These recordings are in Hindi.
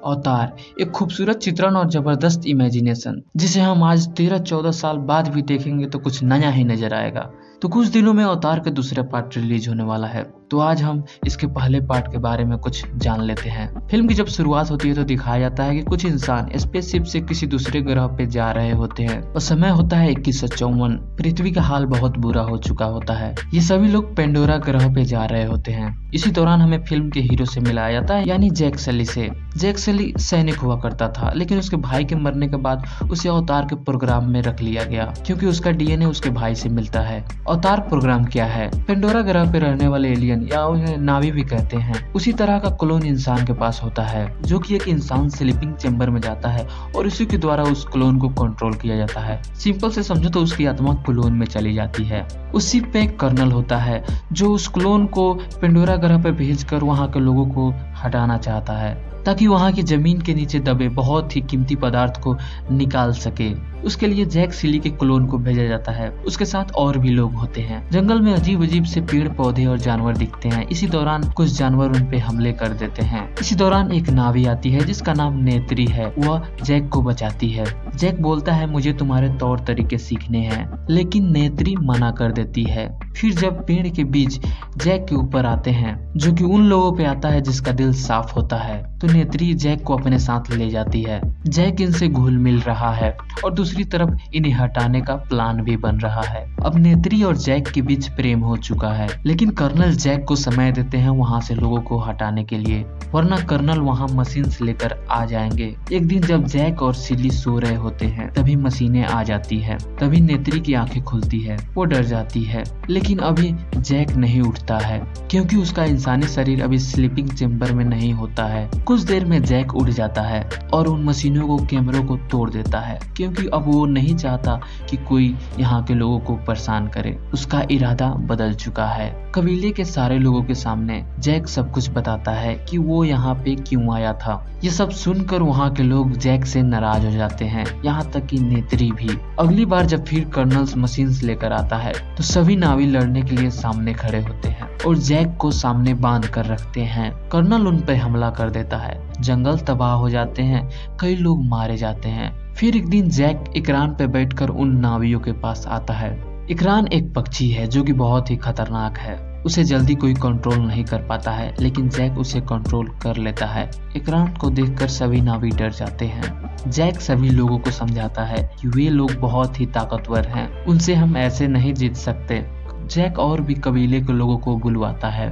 अवतार एक खूबसूरत चित्रण और जबरदस्त इमेजिनेशन जिसे हम आज 13-14 साल बाद भी देखेंगे तो कुछ नया ही नजर आएगा। तो कुछ दिनों में अवतार का दूसरा पार्ट रिलीज होने वाला है, तो आज हम इसके पहले पार्ट के बारे में कुछ जान लेते हैं। फिल्म की जब शुरुआत होती है तो दिखाया जाता है कि कुछ इंसान स्पेसशिप से किसी दूसरे ग्रह पे जा रहे होते हैं और समय होता है 2154। पृथ्वी का हाल बहुत बुरा हो चुका होता है। ये सभी लोग पेंडोरा ग्रह पे जा रहे होते हैं। इसी दौरान हमें फिल्म के हीरो से मिलाया जाता है, यानी जैक सली से। जैक सली सैनिक हुआ करता था, लेकिन उसके भाई के मरने के बाद उसे अवतार के प्रोग्राम में रख लिया गया क्योंकि उसका डीएनए उसके भाई से मिलता है। अवतार प्रोग्राम क्या है? पेंडोरा ग्रह पे रहने वाले एलियन या उन्हें नावी भी कहते हैं, उसी तरह का क्लोन इंसान के पास होता है, जो कि एक इंसान स्लीपिंग चेंबर में जाता है और उसी के द्वारा उस क्लोन को कंट्रोल किया जाता है। सिंपल से समझो तो उसकी आत्मा क्लोन में चली जाती है। उस शिप पे एक कर्नल होता है जो उस क्लोन को पेंडोरा ग्रह पे भेजकर वहां के लोगों को हटाना चाहता है ताकि वहां की जमीन के नीचे दबे बहुत ही कीमती पदार्थ को निकाल सके। उसके लिए जैक सिली के क्लोन को भेजा जाता है। उसके साथ और भी लोग होते हैं। जंगल में अजीब अजीब से पेड़ पौधे और जानवर दिखते हैं। इसी दौरान कुछ जानवर उन पे हमले कर देते हैं। इसी दौरान एक नावी आती है जिसका नाम नेत्री है। वह जैक को बचाती है। जैक बोलता है मुझे तुम्हारे तौर तरीके सीखने हैं, लेकिन नेत्री मना कर देती है। फिर जब पेड़ के बीज जैक के ऊपर आते हैं, जो कि उन लोगों पे आता है जिसका दिल साफ होता है, तो नेत्री जैक को अपने साथ ले जाती है। जैक इनसे घुल मिल रहा है और दूसरी तरफ इन्हें हटाने का प्लान भी बन रहा है। अब नेत्री और जैक के बीच प्रेम हो चुका है, लेकिन कर्नल जैक को समय देते हैं वहां से लोगों को हटाने के लिए, वरना कर्नल वहां मशीन लेकर आ जाएंगे। एक दिन जब जैक और सिली सो रहे होते हैं तभी मशीनें आ जाती है। तभी नेत्री की आंखें खुलती है। वो डर जाती है, लेकिन अभी जैक नहीं उठता है क्योंकि उसका इंसानी शरीर अभी स्लीपिंग चेंबर में नहीं होता है। कुछ देर में जैक उठ जाता है और उन मशीनों को कैमरों को तोड़ देता है क्योंकि अब वो नहीं चाहता कि कोई यहाँ के लोगों को परेशान करे। उसका इरादा बदल चुका है। कबीले के सारे लोगों के सामने जैक सब कुछ बताता है कि वो यहाँ पे क्यों आया था। ये सब सुनकर वहाँ के लोग जैक से नाराज हो जाते हैं, यहाँ तक कि नेत्री भी। अगली बार जब फिर कर्नल मशीन लेकर आता है तो सभी नावी लड़ने के लिए सामने खड़े होते हैं और जैक को सामने बांध कर रखते हैं। कर्नल उन पर हमला कर देता है। जंगल तबाह हो जाते हैं, कई लोग मारे जाते हैं। फिर एक दिन जैक इकरान पे बैठकर उन नावियों के पास आता है। इकरान एक पक्षी है जो कि बहुत ही खतरनाक है। उसे जल्दी कोई कंट्रोल नहीं कर पाता है, लेकिन जैक उसे कंट्रोल कर लेता है। इकरान को देखकर सभी नावी डर जाते हैं। जैक सभी लोगों को समझाता है कि वे लोग बहुत ही ताकतवर हैं, उनसे हम ऐसे नहीं जीत सकते। जैक और भी कबीले के लोगों को बुलवाता है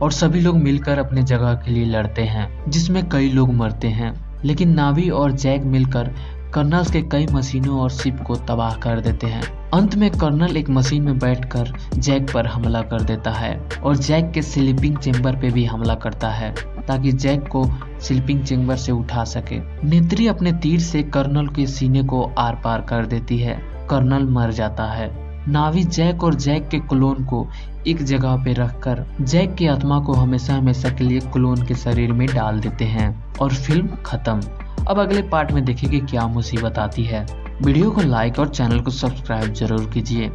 और सभी लोग मिलकर अपने जगह के लिए लड़ते हैं, जिसमें कई लोग मरते हैं, लेकिन नावी और जैक मिलकर कर्नल के कई मशीनों और शिप को तबाह कर देते हैं। अंत में कर्नल एक मशीन में बैठकर जैक पर हमला कर देता है और जैक के स्लीपिंग चेंबर पे भी हमला करता है ताकि जैक को स्लीपिंग चेंबर से उठा सके। नेत्री अपने तीर से कर्नल के सीने को आर पार कर देती है। कर्नल मर जाता है। नावी जैक और जैक के क्लोन को एक जगह पे रखकर जैक की आत्मा को हमेशा हमेशा के लिए क्लोन के शरीर में डाल देते हैं और फिल्म खत्म। अब अगले पार्ट में देखेंगे क्या मुसीबत आती है। वीडियो को लाइक और चैनल को सब्सक्राइब जरूर कीजिए।